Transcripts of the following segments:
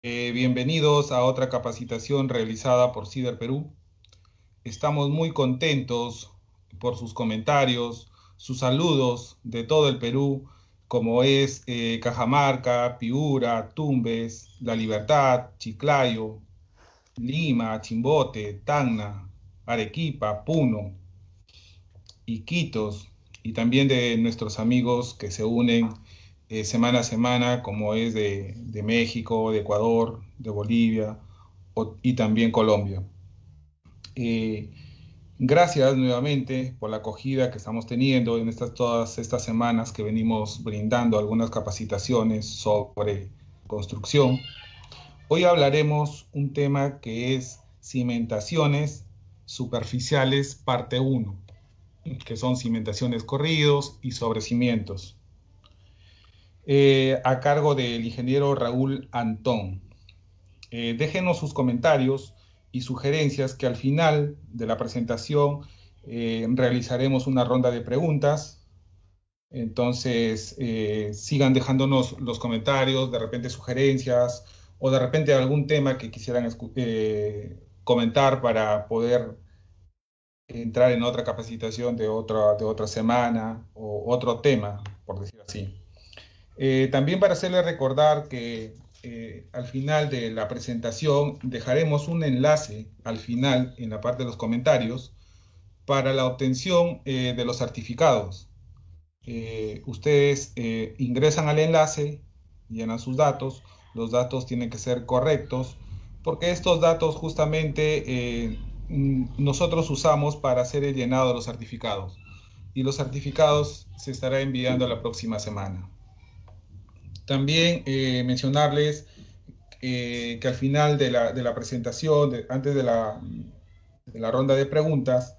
Bienvenidos a otra capacitación realizada por CIDER Perú. Estamos muy contentos por sus comentarios, sus saludos de todo el Perú, como es Cajamarca, Piura, Tumbes, La Libertad, Chiclayo, Lima, Chimbote, Tacna, Arequipa, Puno, Iquitos, y también de nuestros amigos que se unen semana a semana, como es de México, de Ecuador, de Bolivia y también Colombia. Eh, Gracias nuevamente por la acogida que estamos teniendo en todas estas semanas que venimos brindando algunas capacitaciones sobre construcción. Hoy hablaremos un tema que es cimentaciones superficiales parte uno, que son cimentaciones corridos y sobrecimientos, a cargo del ingeniero Raúl Antón. Déjenos sus comentarios y sugerencias, que al final de la presentación realizaremos una ronda de preguntas. Entonces, sigan dejándonos los comentarios, de repente sugerencias o de repente algún tema que quisieran comentar para poder entrar en otra capacitación de otra semana o otro tema, por decir así. También para hacerle recordar que al final de la presentación dejaremos un enlace al final en la parte de los comentarios para la obtención de los certificados. Ustedes ingresan al enlace, llenan sus datos, los datos tienen que ser correctos, porque estos datos justamente nosotros usamos para hacer el llenado de los certificados. Y los certificados se estará enviando la próxima semana. También mencionarles que al final de la presentación, antes de la ronda de preguntas,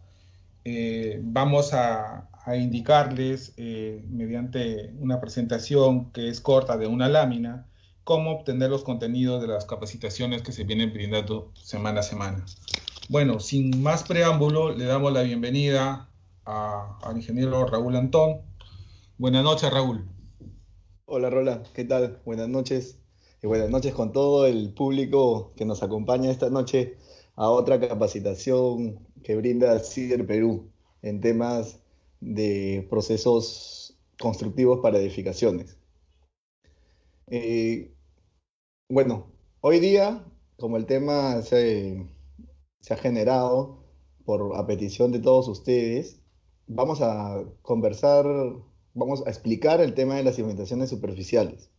vamos a indicarles mediante una presentación que es corta de una lámina, cómo obtener los contenidos de las capacitaciones que se vienen brindando semana a semana. Bueno, sin más preámbulo, le damos la bienvenida al ingeniero Raúl Antón. Buenas noches, Raúl. Hola Roland, ¿qué tal? Buenas noches y buenas noches con todo el público que nos acompaña esta noche a otra capacitación que brinda CIDER Perú en temas de procesos constructivos para edificaciones. Eh, bueno, hoy día, como el tema se ha generado a petición de todos ustedes, vamos a conversar, vamos a explicar el tema de las cimentaciones superficiales.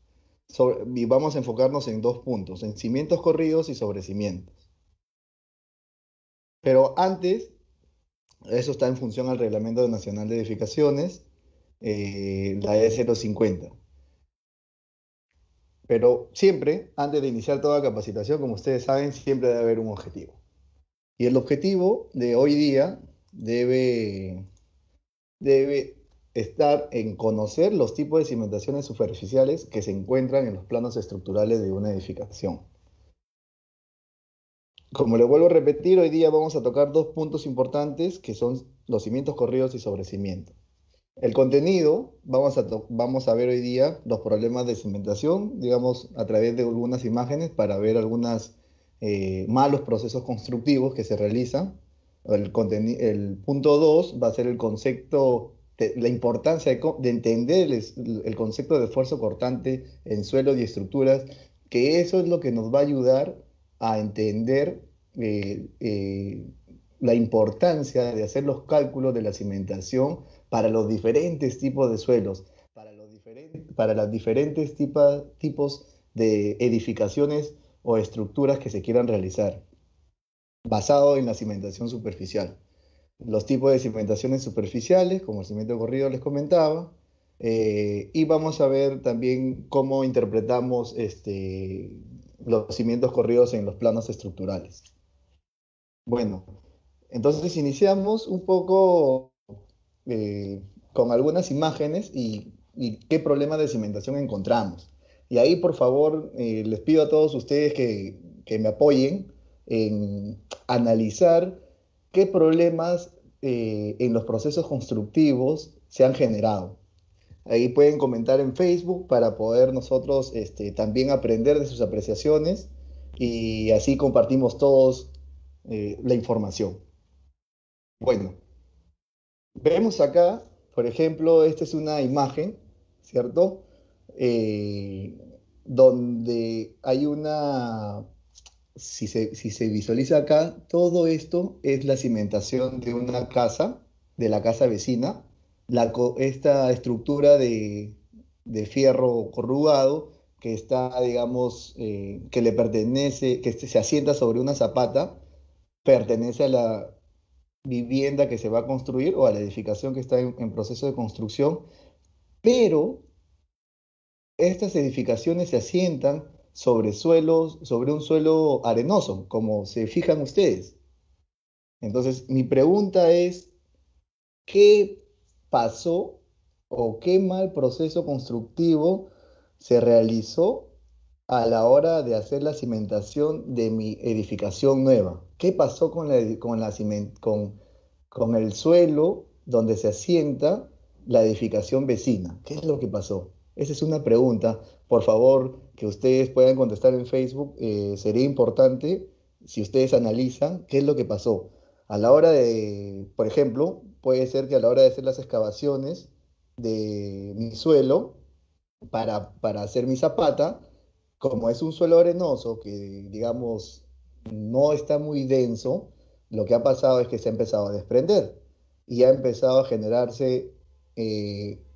Y vamos a enfocarnos en dos puntos, en cimientos corridos y sobre cimientos. Pero antes, eso está en función al Reglamento Nacional de Edificaciones, la E050. Pero siempre, antes de iniciar toda capacitación, como ustedes saben, siempre debe haber un objetivo. Y el objetivo de hoy día debe estar en conocer los tipos de cimentaciones superficiales que se encuentran en los planos estructurales de una edificación. Como le vuelvo a repetir, hoy día vamos a tocar dos puntos importantes que son los cimientos corridos y sobrecimientos. El contenido, vamos a ver hoy día los problemas de cimentación, digamos, a través de algunas imágenes para ver algunos malos procesos constructivos que se realizan. El punto 2 va a ser el concepto, la importancia de entender el concepto de esfuerzo cortante en suelos y estructuras, que eso es lo que nos va a ayudar a entender la importancia de hacer los cálculos de la cimentación para los diferentes tipos de suelos, para los diferentes tipos de edificaciones o estructuras que se quieran realizar, basado en la cimentación superficial. Los tipos de cimentaciones superficiales, como el cemento corrido les comentaba, y vamos a ver también cómo interpretamos los cimientos corridos en los planos estructurales. Bueno, entonces iniciamos un poco con algunas imágenes y qué problemas de cimentación encontramos. Y ahí, por favor, les pido a todos ustedes que me apoyen en analizar qué problemas en los procesos constructivos se han generado. Ahí pueden comentar en Facebook para poder nosotros también aprender de sus apreciaciones y así compartimos todos la información. Bueno, vemos acá, por ejemplo, esta es una imagen, ¿cierto? Eh, donde hay una, si se visualiza acá, todo esto es la cimentación de una casa, de la casa vecina, esta estructura de fierro corrugado que está, digamos, que le pertenece, que se asienta sobre una zapata, pertenece a la vivienda que se va a construir o a la edificación que está en proceso de construcción, pero estas edificaciones se asientan sobre suelos, sobre un suelo arenoso, como se fijan ustedes. Entonces, mi pregunta es, ¿qué pasó o qué mal proceso constructivo se realizó a la hora de hacer la cimentación de mi edificación nueva? ¿Qué pasó con el suelo donde se asienta la edificación vecina? ¿Qué es lo que pasó? Esa es una pregunta. Por favor, que ustedes puedan contestar en Facebook. Sería importante si ustedes analizan qué es lo que pasó. A la hora de, por ejemplo, puede ser que a la hora de hacer las excavaciones de mi suelo para hacer mi zapata, como es un suelo arenoso que, digamos, no está muy denso, lo que ha pasado es que se ha empezado a desprender y ha empezado a generarse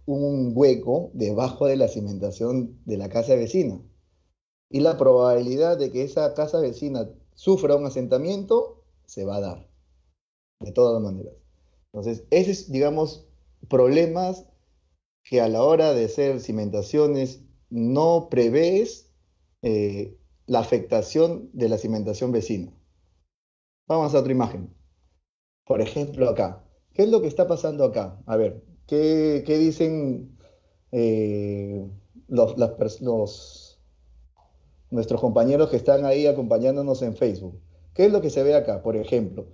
un hueco debajo de la cimentación de la casa vecina. Y la probabilidad de que esa casa vecina sufra un asentamiento se va a dar, de todas maneras. Entonces, ese es, digamos, problemas que a la hora de hacer cimentaciones no prevés la afectación de la cimentación vecina. Vamos a otra imagen. Por ejemplo, acá. ¿Qué es lo que está pasando acá? A ver, ¿qué dicen eh, nuestros compañeros que están ahí acompañándonos en Facebook? ¿Qué es lo que se ve acá? Por ejemplo,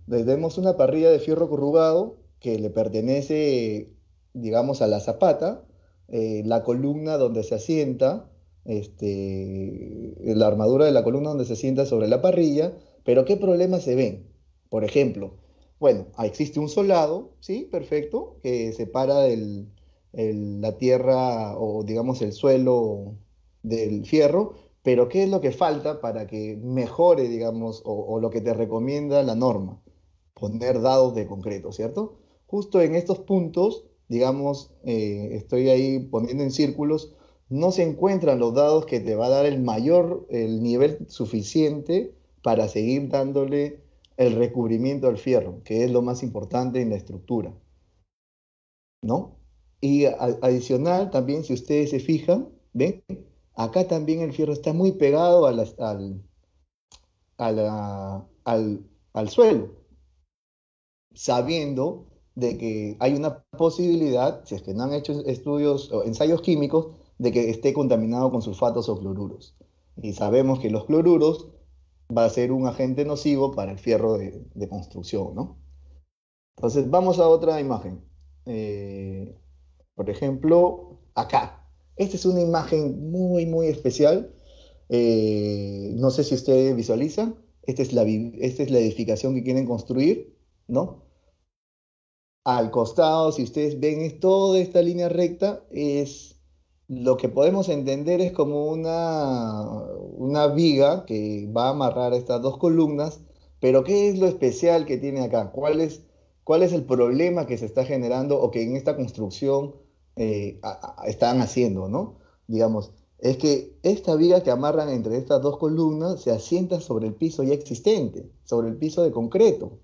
tenemos una parrilla de fierro corrugado que le pertenece, digamos, a la zapata, la columna donde se asienta, la armadura de la columna donde se asienta sobre la parrilla, pero ¿qué problemas se ven? Por ejemplo, bueno, existe un solado, ¿sí? Perfecto, que separa la tierra o digamos el suelo del fierro, pero ¿qué es lo que falta para que mejore, digamos, o lo que te recomienda la norma? Poner dados de concreto, ¿cierto? Justo en estos puntos, digamos, estoy ahí poniendo en círculos, no se encuentran los dados que te va a dar el nivel suficiente para seguir dándole el recubrimiento al fierro, que es lo más importante en la estructura, ¿no? Y adicional, también si ustedes se fijan, ¿ven? Acá también el fierro está muy pegado a al suelo, sabiendo de que hay una posibilidad, si es que no han hecho estudios o ensayos químicos, de que esté contaminado con sulfatos o cloruros. Y sabemos que los cloruros va a ser un agente nocivo para el fierro de construcción, ¿no? Entonces, vamos a otra imagen. Eh, por ejemplo, acá. Esta es una imagen muy, muy especial. No sé si ustedes visualizan. Esta es la edificación que quieren construir, ¿no? Al costado, si ustedes ven, es toda esta línea recta, es lo que podemos entender es como una viga que va a amarrar estas dos columnas, pero ¿qué es lo especial que tiene acá? Cuál es el problema que se está generando o que en esta construcción están haciendo, ¿no? Digamos, es que esta viga que amarran entre estas dos columnas se asienta sobre el piso ya existente, sobre el piso de concreto.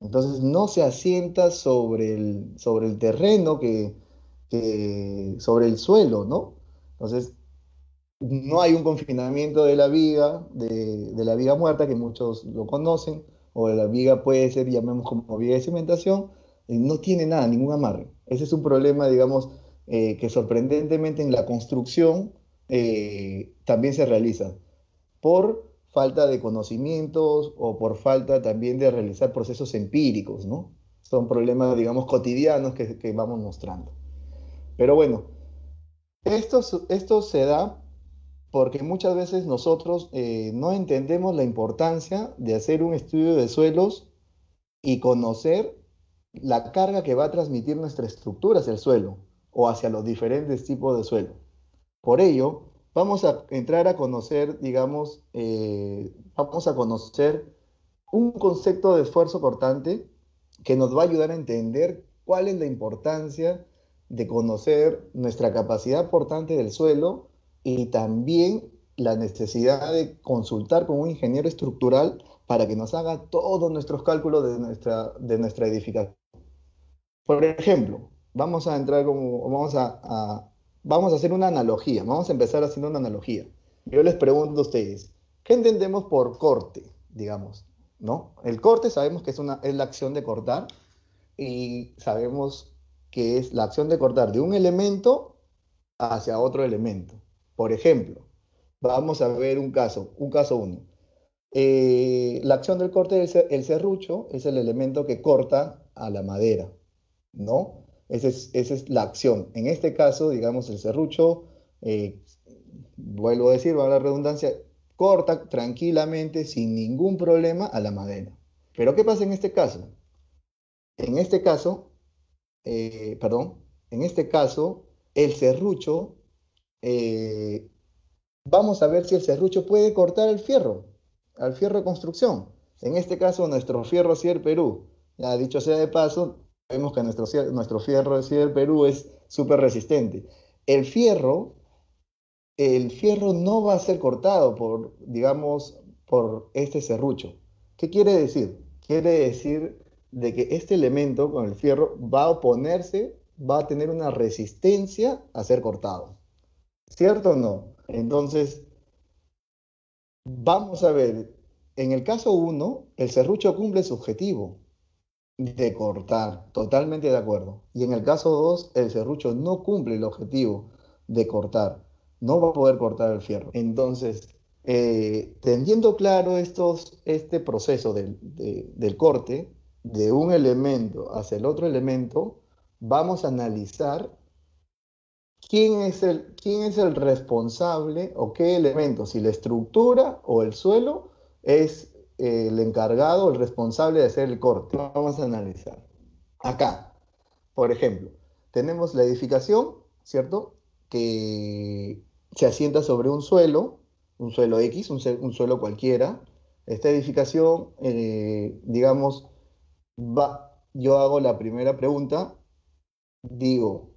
Entonces no se asienta sobre el terreno sobre el suelo, ¿no? Entonces no hay un confinamiento de la viga, de la viga muerta, que muchos lo conocen, o de la viga puede ser, llamemos como viga de cimentación, no tiene nada, ningún amarre. Ese es un problema, digamos, que sorprendentemente en la construcción también se realiza por falta de conocimientos o por falta también de realizar procesos empíricos, ¿no? Son problemas, digamos, cotidianos que vamos mostrando. Pero bueno, esto se da porque muchas veces nosotros no entendemos la importancia de hacer un estudio de suelos y conocer la carga que va a transmitir nuestra estructura hacia el suelo o hacia los diferentes tipos de suelo. Por ello, vamos a entrar a conocer, digamos, vamos a conocer un concepto de esfuerzo cortante que nos va a ayudar a entender cuál es la importancia de conocer nuestra capacidad portante del suelo y también la necesidad de consultar con un ingeniero estructural para que nos haga todos nuestros cálculos de nuestra edificación. Por ejemplo, vamos a entrar como, vamos a hacer una analogía, vamos a empezar haciendo una analogía. Yo les pregunto a ustedes, ¿qué entendemos por corte, digamos? ¿No? El corte sabemos que es la acción de cortar y sabemos que es la acción de cortar de un elemento hacia otro elemento. Por ejemplo, vamos a ver un caso uno. La acción del corte el serrucho es el elemento que corta a la madera, ¿no? Esa es la acción. En este caso, digamos, el serrucho, eh, vuelvo a decir, va a la redundancia, corta tranquilamente, sin ningún problema, a la madera. Pero ¿qué pasa en este caso? En este caso, perdón, en este caso, el serrucho, eh, vamos a ver si el serrucho puede cortar el fierro, al fierro de construcción. En este caso, nuestro fierro Cier Perú. Ya dicho sea de paso, vemos que nuestro fierro Cier Perú es súper resistente. El fierro, el fierro no va a ser cortado por, digamos, por este serrucho. ¿Qué quiere decir? Quiere decir de que este elemento con el fierro va a oponerse, va a tener una resistencia a ser cortado. ¿Cierto o no? Entonces, vamos a ver, en el caso uno, el serrucho cumple su objetivo de cortar, totalmente de acuerdo. Y en el caso 2, el serrucho no cumple el objetivo de cortar, no va a poder cortar el fierro. Entonces, teniendo claro este proceso del corte de un elemento hacia el otro elemento, vamos a analizar quién es el responsable o qué elemento, si la estructura o el suelo es el encargado o el responsable de hacer el corte. Vamos a analizar. Acá, por ejemplo, tenemos la edificación, ¿cierto? Que se asienta sobre un suelo X, un suelo cualquiera. Esta edificación, digamos, yo hago la primera pregunta, digo,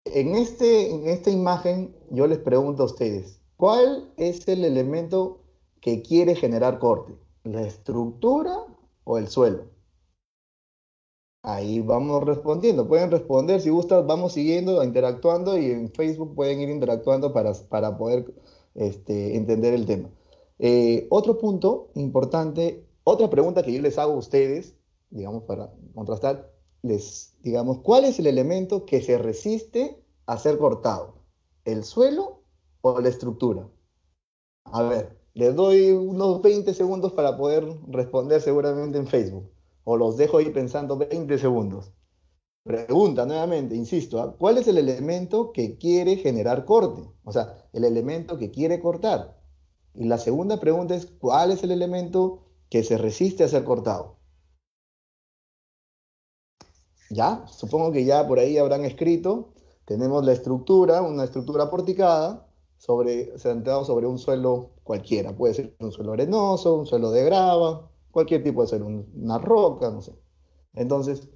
en esta imagen yo les pregunto a ustedes, ¿cuál es el elemento que quiere generar corte? ¿La estructura o el suelo? Ahí vamos respondiendo. Pueden responder, si gustan, vamos siguiendo, interactuando y en Facebook pueden ir interactuando para poder entender el tema. Otro punto importante, otra pregunta que yo les hago a ustedes, digamos, para contrastar, digamos, ¿cuál es el elemento que se resiste a ser cortado? ¿El suelo o la estructura? A ver, les doy unos 20 segundos para poder responder seguramente en Facebook. O los dejo ahí pensando 20 segundos. Pregunta nuevamente, insisto, ¿ah? ¿Cuál es el elemento que quiere generar corte? O sea, el elemento que quiere cortar. Y la segunda pregunta es, ¿cuál es el elemento que se resiste a ser cortado? Ya, supongo que ya por ahí habrán escrito. Tenemos la estructura, una estructura porticada, sentado sobre un suelo cualquiera. Puede ser un suelo arenoso, un suelo de grava, cualquier tipo de suelo, una roca, no sé. Entonces,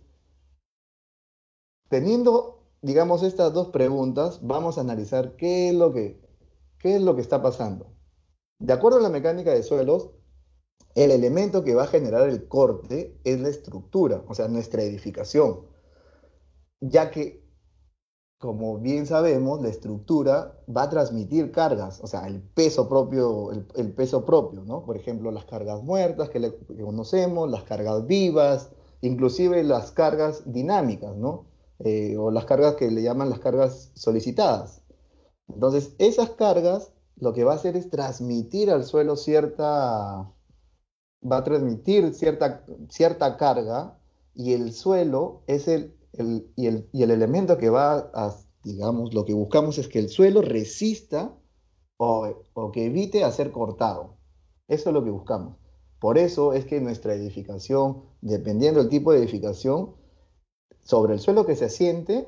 teniendo, digamos, estas dos preguntas, vamos a analizar qué es lo que está pasando. De acuerdo a la mecánica de suelos, el elemento que va a generar el corte es la estructura, o sea, nuestra edificación, ya que, como bien sabemos, la estructura va a transmitir cargas, o sea, el peso propio, ¿no? Por ejemplo, las cargas muertas que conocemos, las cargas vivas, inclusive las cargas dinámicas, ¿no? O las cargas que le llaman las cargas solicitadas. Entonces, esas cargas lo que va a hacer es transmitir al suelo va a transmitir cierta carga y el suelo es y el elemento que digamos, lo que buscamos es que el suelo resista o que evite hacer cortado. Eso es lo que buscamos. Por eso es que nuestra edificación, dependiendo del tipo de edificación, sobre el suelo que se asiente,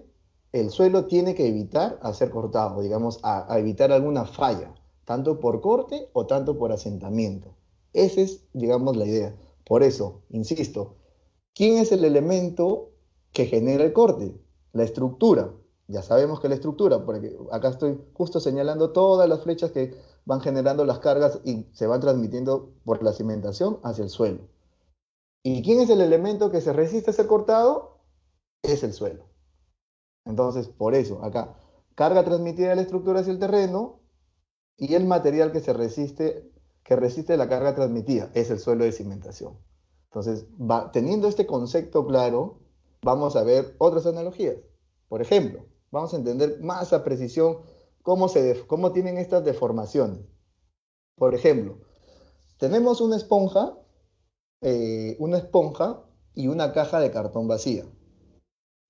el suelo tiene que evitar hacer cortado, digamos, a evitar alguna falla, tanto por corte o tanto por asentamiento. Esa es, digamos, la idea. Por eso, insisto, ¿quién es el elemento que genera el corte? La estructura. Ya sabemos que la estructura, porque acá estoy justo señalando todas las flechas que van generando las cargas y se van transmitiendo por la cimentación hacia el suelo. ¿Y quién es el elemento que se resiste a ser cortado? Es el suelo. Entonces, por eso, acá, carga transmitida de la estructura hacia el terreno y el material que resiste la carga transmitida, es el suelo de cimentación. Entonces, teniendo este concepto claro, vamos a ver otras analogías. Por ejemplo, vamos a entender más a precisión cómo tienen estas deformaciones. Por ejemplo, tenemos una esponja y una caja de cartón vacía.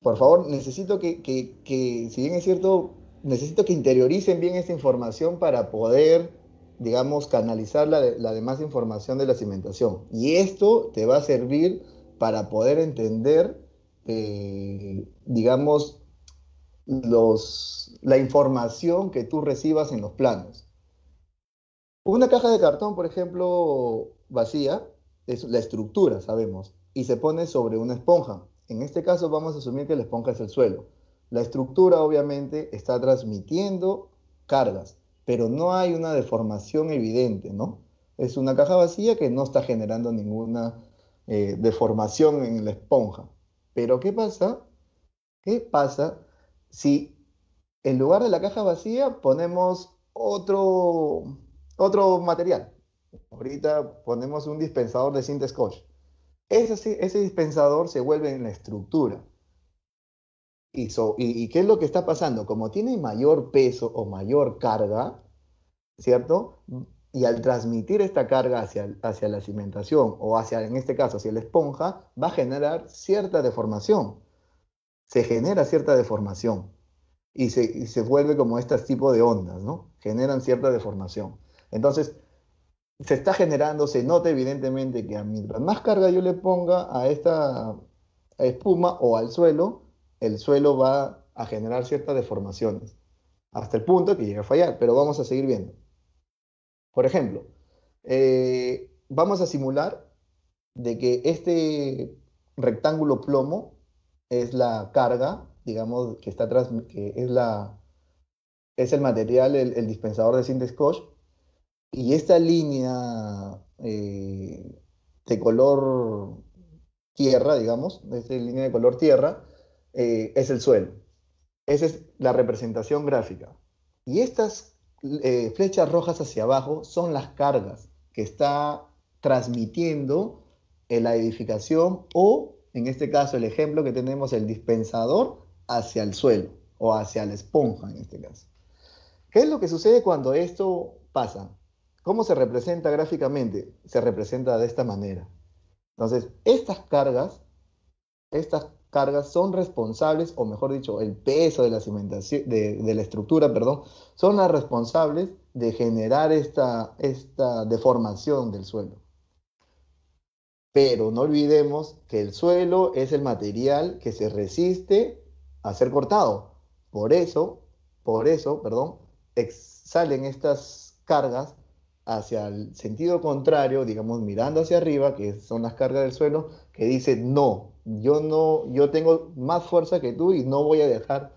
Por favor, necesito si bien es cierto, necesito que interioricen bien esta información para poder, digamos, canalizar la demás información de la cimentación. Y esto te va a servir para poder entender, digamos, la información que tú recibas en los planos. Una caja de cartón, por ejemplo, vacía, es la estructura, sabemos, y se pone sobre una esponja. En este caso vamos a asumir que la esponja es el suelo. La estructura obviamente está transmitiendo cargas, pero no hay una deformación evidente, ¿no? Es una caja vacía que no está generando ninguna deformación en la esponja. Pero ¿qué pasa? ¿Qué pasa si en lugar de la caja vacía ponemos otro material? Ahorita ponemos un dispensador de cinta Scotch. Ese dispensador se vuelve en la estructura. ¿Y qué es lo que está pasando? Como tiene mayor peso o mayor carga, ¿cierto? Y al transmitir esta carga hacia la cimentación o en este caso, hacia la esponja, va a generar cierta deformación. Se genera cierta deformación y se vuelve como este tipo de ondas, ¿no? Generan cierta deformación. Entonces, se está generando, se nota evidentemente que mientras más carga yo le ponga a esta espuma o al suelo, el suelo va a generar ciertas deformaciones, hasta el punto que llega a fallar, pero vamos a seguir viendo. Por ejemplo, vamos a simular de que este rectángulo plomo es la carga, digamos, que es el material, el dispensador de cinta Scotch, y esta línea de color tierra, digamos, esta línea de color tierra, es el suelo. Esa es la representación gráfica. Y estas flechas rojas hacia abajo son las cargas que está transmitiendo en la edificación o, en este caso, el ejemplo que tenemos, el dispensador hacia el suelo o hacia la esponja, en este caso. ¿Qué es lo que sucede cuando esto pasa? ¿Cómo se representa gráficamente? Se representa de esta manera. Entonces, estas cargas son responsables, o mejor dicho, el peso de la cimentación, de la estructura, perdón, son las responsables de generar esta deformación del suelo. Pero no olvidemos que el suelo es el material que se resiste a ser cortado. Por eso, perdón, salen estas cargas hacia el sentido contrario, digamos, mirando hacia arriba, que son las cargas del suelo, que dice, no, yo tengo más fuerza que tú y no voy a dejar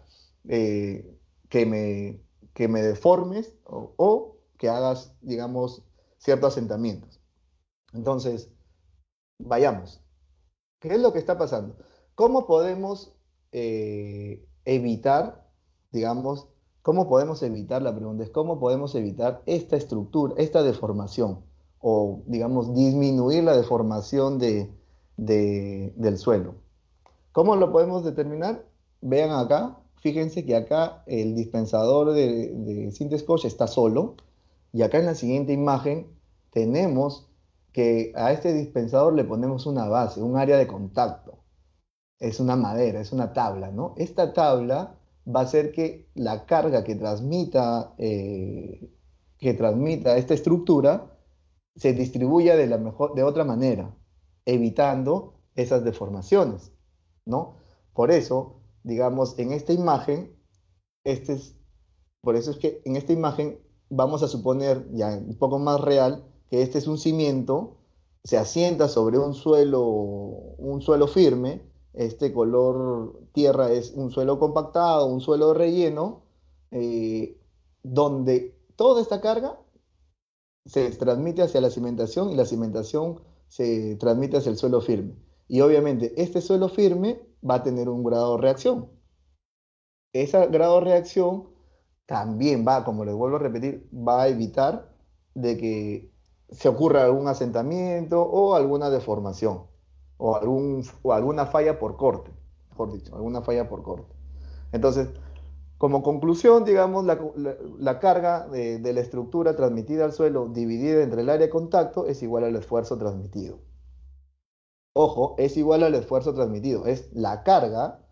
eh, que me deformes o que hagas, digamos, ciertos asentamientos. Entonces, vayamos. ¿Qué es lo que está pasando? ¿Cómo podemos evitar, digamos, la pregunta es, ¿cómo podemos evitar esta estructura, esta deformación? O, digamos, disminuir la deformación del suelo. ¿Cómo lo podemos determinar? Vean acá, fíjense que acá el dispensador de cinta Scotch está solo, y acá en la siguiente imagen tenemos que a este dispensador le ponemos una base, un área de contacto. Es una madera, es una tabla, ¿no? Esta tabla va a hacer que la carga que transmita que transmita esta estructura se distribuya de otra manera, evitando esas deformaciones, ¿no? Por eso, digamos, en esta imagen, este es, por eso es que en esta imagen vamos a suponer, ya un poco más real, que este es un cimiento, se asienta sobre un suelo firme, este color tierra es un suelo compactado, un suelo relleno, eh, donde toda esta carga se transmite hacia la cimentación y la cimentación se transmite hacia el suelo firme. Y obviamente este suelo firme va a tener un grado de reacción. Ese grado de reacción también va, como les vuelvo a repetir, va a evitar de que se ocurra algún asentamiento o alguna deformación o alguna falla por corte, mejor dicho, alguna falla por corte. Entonces, como conclusión, digamos, la carga de la estructura transmitida al suelo dividida entre el área de contacto es igual al esfuerzo transmitido. Ojo, es igual al esfuerzo transmitido. Es la carga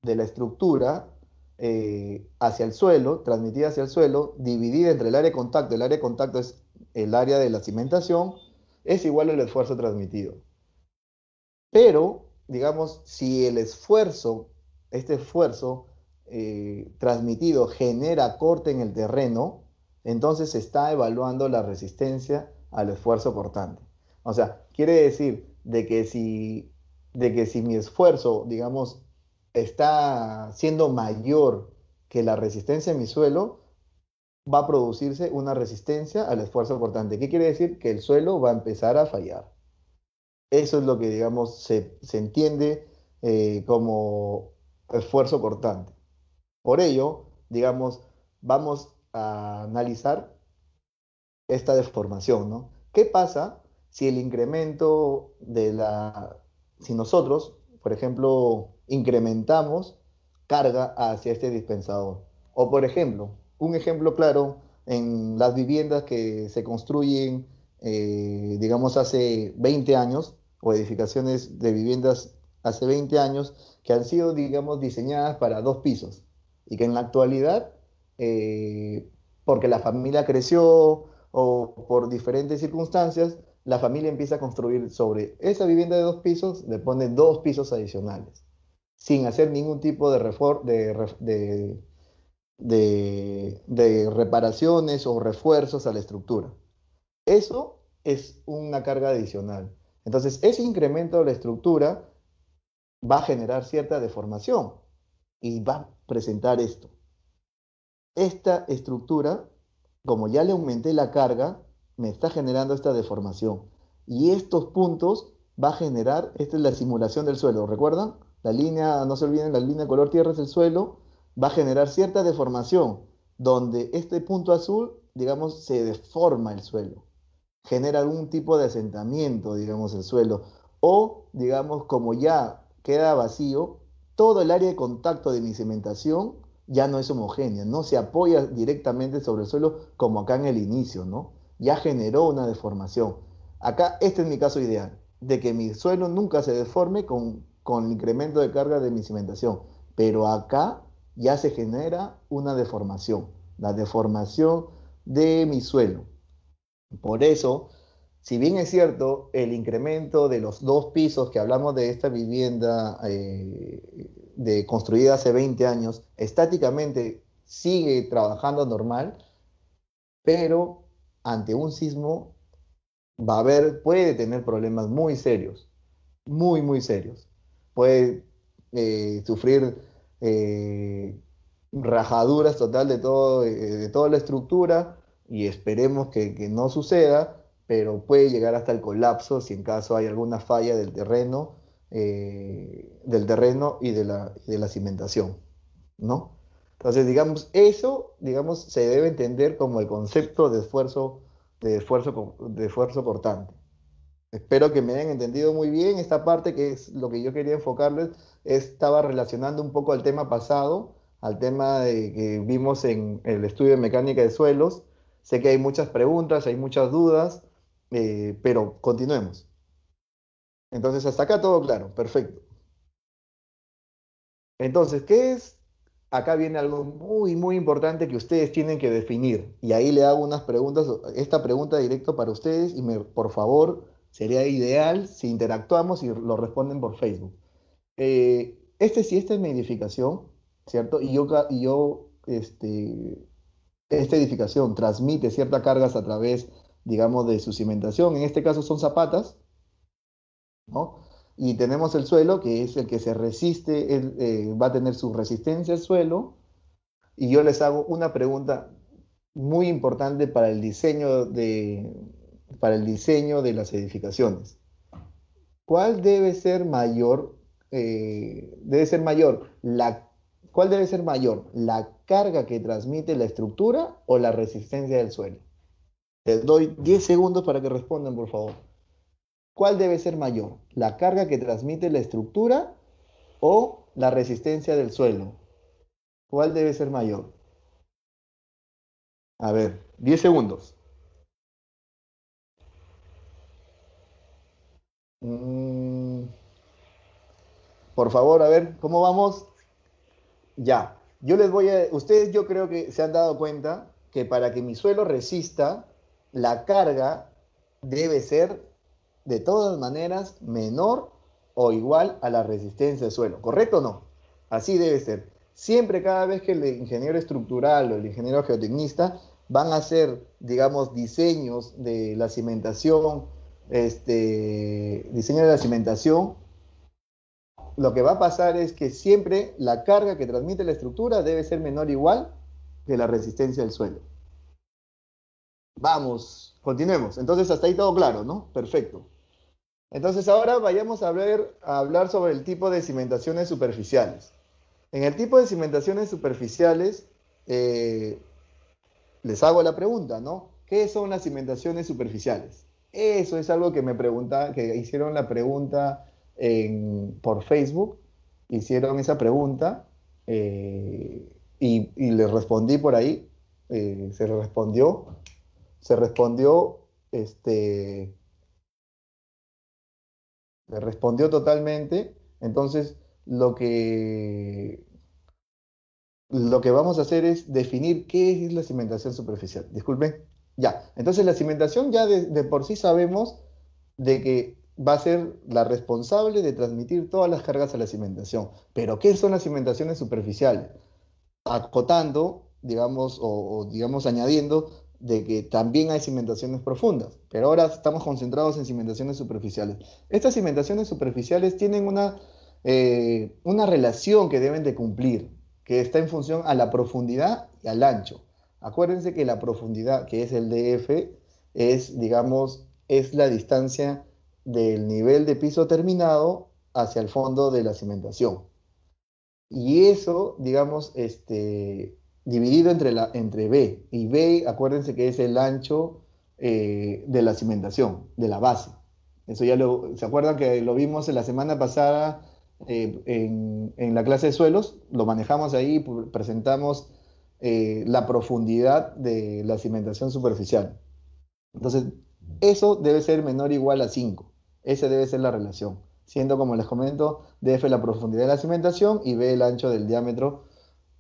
de la estructura hacia el suelo, transmitida hacia el suelo, dividida entre el área de contacto. El área de contacto es el área de la cimentación, es igual al esfuerzo transmitido. Pero, digamos, si el esfuerzo, este esfuerzo transmitido genera corte en el terreno, entonces se está evaluando la resistencia al esfuerzo cortante. O sea, quiere decir de que si mi esfuerzo, digamos, está siendo mayor que la resistencia en mi suelo, va a producirse una resistencia al esfuerzo cortante. ¿Qué quiere decir? Que el suelo va a empezar a fallar. Eso es lo que, digamos, se entiende como esfuerzo cortante. Por ello, digamos, vamos a analizar esta deformación, ¿no? ¿Qué pasa si el incremento si nosotros, por ejemplo, incrementamos carga hacia este dispensador? O, por ejemplo, un ejemplo claro en las viviendas que se construyen, digamos, hace 20 años, o edificaciones de viviendas hace 20 años, que han sido, digamos, diseñadas para 2 pisos y que en la actualidad, porque la familia creció, o por diferentes circunstancias, la familia empieza a construir sobre esa vivienda de 2 pisos, le pone 2 pisos adicionales, sin hacer ningún tipo de reparaciones o refuerzos a la estructura. Eso es una carga adicional. Entonces, ese incremento de la estructura va a generar cierta deformación y va a presentar esto. Esta estructura, como ya le aumenté la carga, me está generando esta deformación. Y estos puntos va a generar, esta es la simulación del suelo, ¿recuerdan? La línea, no se olviden, la línea color tierra es el suelo, va a generar cierta deformación, donde este punto azul, digamos, se deforma el suelo, genera algún tipo de asentamiento, digamos, el suelo, o, digamos, como ya queda vacío, todo el área de contacto de mi cimentación ya no es homogénea, no se apoya directamente sobre el suelo como acá en el inicio, ¿no? Ya generó una deformación. Acá, este es mi caso ideal, de que mi suelo nunca se deforme con el incremento de carga de mi cimentación, pero acá ya se genera una deformación, la deformación de mi suelo. Por eso, si bien es cierto, el incremento de los 2 pisos que hablamos de esta vivienda construida hace 20 años, estáticamente sigue trabajando normal, pero ante un sismo puede tener problemas muy serios, muy, muy serios. Puede sufrir eh, rajaduras total de toda la estructura y esperemos que no suceda, pero puede llegar hasta el colapso si en caso hay alguna falla del terreno y de la cimentación, ¿no? Entonces, digamos, eso, digamos, se debe entender como el concepto de esfuerzo cortante. Espero que me hayan entendido muy bien esta parte que es lo que yo quería enfocarles. Estaba relacionando un poco al tema pasado, al tema que vimos en el estudio de mecánica de suelos. Sé que hay muchas preguntas, hay muchas dudas, pero continuemos. Entonces, hasta acá todo claro, perfecto. Entonces, ¿qué es? acá viene algo muy, muy importante que ustedes tienen que definir. Y ahí le hago unas preguntas, esta pregunta directo para ustedes y por favor, sería ideal si interactuamos y lo responden por Facebook. Si esta es mi edificación, ¿cierto? Esta edificación transmite ciertas cargas a través, digamos, de su cimentación. En este caso son zapatas, ¿no? Y tenemos el suelo, que es el que se resiste, va a tener su resistencia al suelo. Y yo les hago una pregunta muy importante para el diseño de las edificaciones. ¿Cuál debe ser mayor? Debe ser mayor ¿cuál debe ser mayor? ¿La carga que transmite la estructura o la resistencia del suelo? Les doy 10 segundos para que respondan, por favor. ¿Cuál debe ser mayor? ¿La carga que transmite la estructura o la resistencia del suelo? ¿Cuál debe ser mayor? A ver, 10 segundos. Mm, por favor, a ver, ¿cómo vamos? Ya. Ustedes yo creo que se han dado cuenta que para que mi suelo resista, la carga debe ser de todas maneras menor o igual a la resistencia del suelo. ¿Correcto o no? Así debe ser. Siempre, cada vez que el ingeniero estructural o el ingeniero geotecnista van a hacer, digamos, diseño de la cimentación, lo que va a pasar es que siempre la carga que transmite la estructura debe ser menor o igual que la resistencia del suelo. Vamos, continuemos. Entonces, hasta ahí todo claro, ¿no? Perfecto. Entonces, ahora vayamos a hablar sobre el tipo de cimentaciones superficiales. En el tipo de cimentaciones superficiales, eh, les hago la pregunta, ¿no? ¿Qué son las cimentaciones superficiales? Eso es algo que hicieron la pregunta por Facebook, hicieron esa pregunta y les respondí por ahí, se respondió, este, se respondió totalmente. Entonces, lo que, lo que vamos a hacer es definir qué es la cimentación superficial. Disculpen. Ya, entonces la cimentación ya de por sí sabemos de que va a ser la responsable de transmitir todas las cargas a la cimentación. Pero, ¿qué son las cimentaciones superficiales? Acotando, digamos, digamos añadiendo de que también hay cimentaciones profundas, pero ahora estamos concentrados en cimentaciones superficiales. Estas cimentaciones superficiales tienen una relación que deben de cumplir, que está en función a la profundidad y al ancho. Acuérdense que la profundidad, que es el DF, digamos, es la distancia del nivel de piso terminado hacia el fondo de la cimentación. Y eso, digamos, dividido entre B. Y B, acuérdense que es el ancho de la cimentación, de la base. ¿Se acuerdan que lo vimos en la semana pasada en la clase de suelos? Lo manejamos ahí, presentamos la profundidad de la cimentación superficial. Entonces, eso debe ser menor o igual a 5. Esa debe ser la relación. Siendo, como les comento, DF la profundidad de la cimentación y B el ancho del diámetro.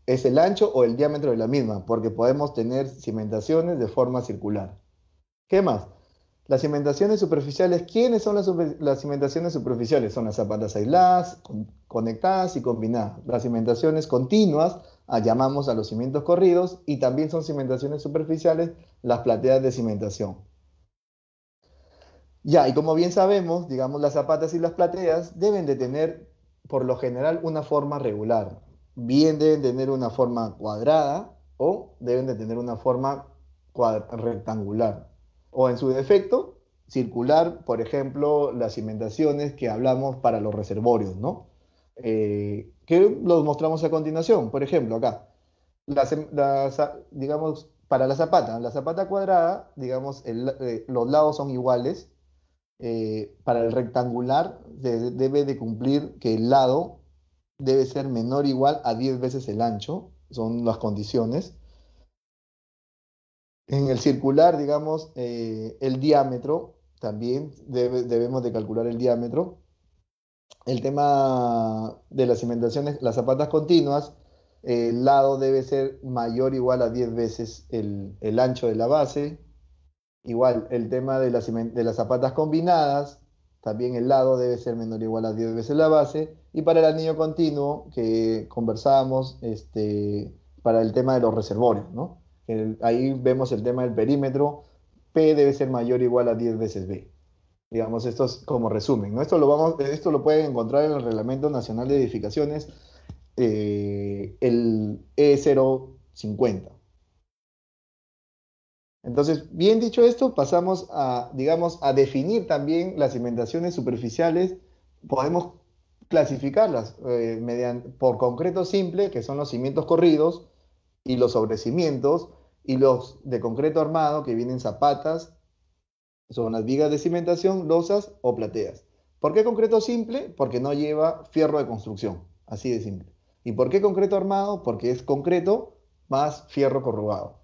Es el ancho o el diámetro de la misma, porque podemos tener cimentaciones de forma circular. ¿Qué más? Las cimentaciones superficiales, ¿quiénes son las cimentaciones superficiales? Son las zapatas aisladas, conectadas y combinadas. Las cimentaciones continuas, llamamos a los cimientos corridos, y también son cimentaciones superficiales las plateas de cimentación. Ya, y como bien sabemos, digamos, las zapatas y las plateas deben de tener, por lo general, una forma regular. Bien deben tener una forma cuadrada o deben de tener una forma rectangular. O en su defecto, circular, por ejemplo, las cimentaciones que hablamos para los reservorios, ¿no? Que los mostramos a continuación. Por ejemplo, acá, digamos, para la zapata cuadrada, digamos, los lados son iguales. Para el rectangular debe de cumplir que el lado debe ser menor o igual a 10 veces el ancho, son las condiciones. En el circular, digamos, el diámetro, también debemos de calcular el diámetro. El tema de las cimentaciones, las zapatas continuas, El lado debe ser mayor o igual a 10 veces el ancho de la base. Igual, el tema de las zapatas combinadas, también el lado debe ser menor o igual a 10 veces la base. Y para el anillo continuo, que conversábamos, para el tema de los reservorios, ¿no? Ahí vemos el tema del perímetro, P debe ser mayor o igual a 10 veces B. Digamos, esto es como resumen, ¿no? Esto lo pueden encontrar en el Reglamento Nacional de Edificaciones, el E050. Entonces, bien dicho esto, pasamos a, digamos, a definir también las cimentaciones superficiales. Podemos clasificarlas por concreto simple, que son los cimientos corridos, y los sobrecimientos, y los de concreto armado, que vienen zapatas, son las vigas de cimentación, losas o plateas. ¿Por qué concreto simple? Porque no lleva fierro de construcción, así de simple. ¿Y por qué concreto armado? Porque es concreto más fierro corrugado.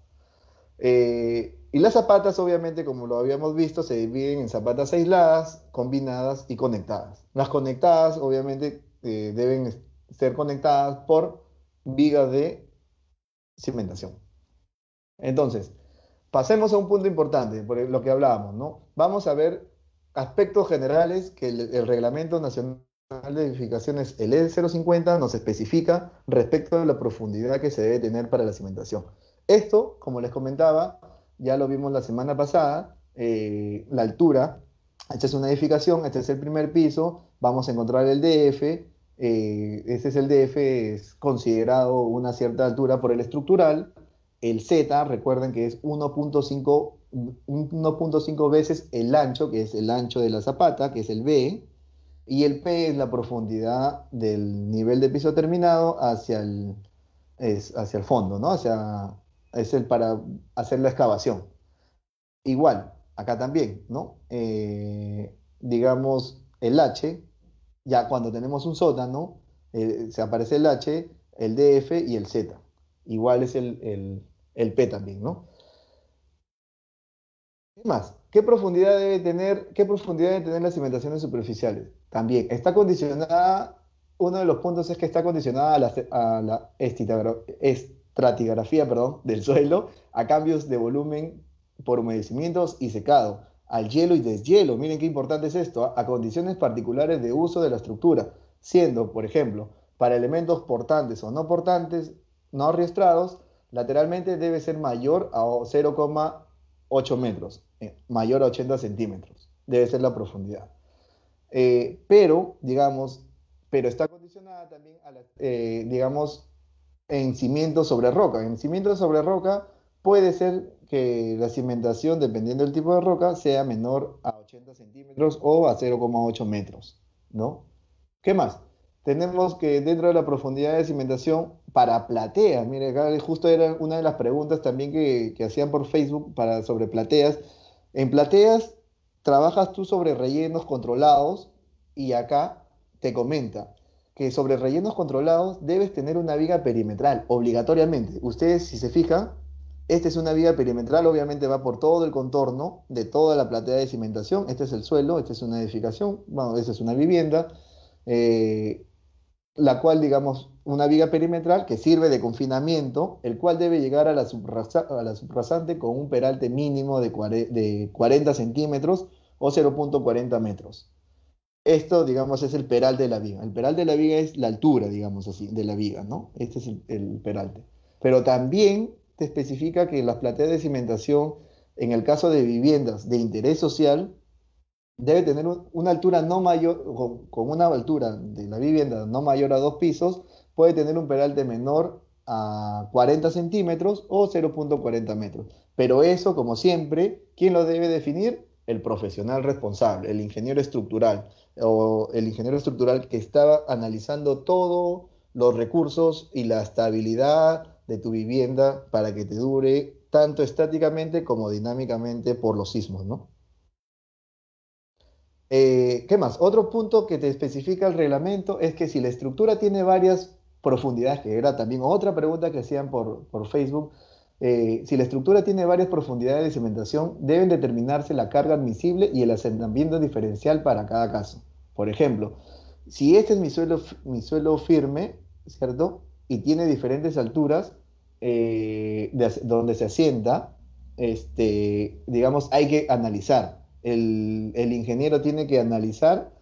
Y las zapatas, obviamente, como lo habíamos visto, se dividen en zapatas aisladas, combinadas y conectadas. Las conectadas, obviamente, deben ser conectadas por vigas de cimentación. Entonces, pasemos a un punto importante, por lo que hablábamos, ¿no? Vamos a ver aspectos generales que el Reglamento Nacional de Edificaciones, el E050, nos especifica respecto de la profundidad que se debe tener para la cimentación. Esto, como les comentaba, ya lo vimos la semana pasada, la altura. Esta es una edificación, este es el primer piso, vamos a encontrar el DF, este es el DF, es considerado una cierta altura por el estructural. El Z, recuerden que es 1.5 veces el ancho, que es el ancho de la zapata, que es el B, y el P es la profundidad del nivel de piso terminado hacia el fondo, ¿no? Es el para hacer la excavación. Igual, acá también, ¿no? Digamos, el H, ya cuando tenemos un sótano, se aparece el H, el DF y el Z. Igual es el P también, ¿no? ¿Qué más? ¿Qué profundidad debe tener las cimentaciones superficiales? También está condicionada, uno de los puntos es que está condicionada a la estratigrafía, perdón, del suelo, a cambios de volumen por humedecimientos y secado, al hielo y deshielo. Miren qué importante es esto, a condiciones particulares de uso de la estructura, siendo, por ejemplo, para elementos portantes o no portantes, no arrastrados, lateralmente debe ser mayor a 0,8 metros, mayor a 80 centímetros, debe ser la profundidad. Pero, digamos, pero está condicionada también digamos, en cimientos sobre roca. En cimientos sobre roca puede ser que la cimentación, dependiendo del tipo de roca, sea menor a 80 centímetros o a 0,8 metros, ¿no? ¿Qué más? Tenemos que dentro de la profundidad de cimentación para plateas, mire, acá justo era una de las preguntas también que hacían por Facebook sobre plateas. En plateas trabajas tú sobre rellenos controlados y acá te comenta que sobre rellenos controlados debes tener una viga perimetral, obligatoriamente. Ustedes, si se fijan, esta es una viga perimetral, obviamente va por todo el contorno de toda la platea de cimentación. Este es el suelo, esta es una edificación, bueno, esta es una vivienda, eh, la cual, digamos, una viga perimetral que sirve de confinamiento, el cual debe llegar a la subrasante con un peralte mínimo de 40 centímetros o 0,40 metros. Esto, digamos, es el peralte de la viga. El peralte de la viga es la altura, digamos así, de la viga, ¿no? Este es el peralte. Pero también te especifica que las plateas de cimentación, en el caso de viviendas de interés social, debe tener una altura no mayor, con una altura de la vivienda no mayor a 2 pisos, puede tener un peralte menor a 40 centímetros o 0,40 metros. Pero eso, como siempre, ¿quién lo debe definir? El profesional responsable, el ingeniero estructural o el ingeniero estructural que estaba analizando todos los recursos y la estabilidad de tu vivienda para que te dure tanto estáticamente como dinámicamente por los sismos, ¿no? ¿Qué más? Otro punto que te especifica el reglamento es que si la estructura tiene varias profundidades, que era también otra pregunta que hacían por Facebook, si la estructura tiene varias profundidades de cimentación, deben determinarse la carga admisible y el asentamiento diferencial para cada caso. Por ejemplo, si este es mi suelo firme, ¿cierto? y tiene diferentes alturas donde se asienta, digamos, hay que analizar. El ingeniero tiene que analizar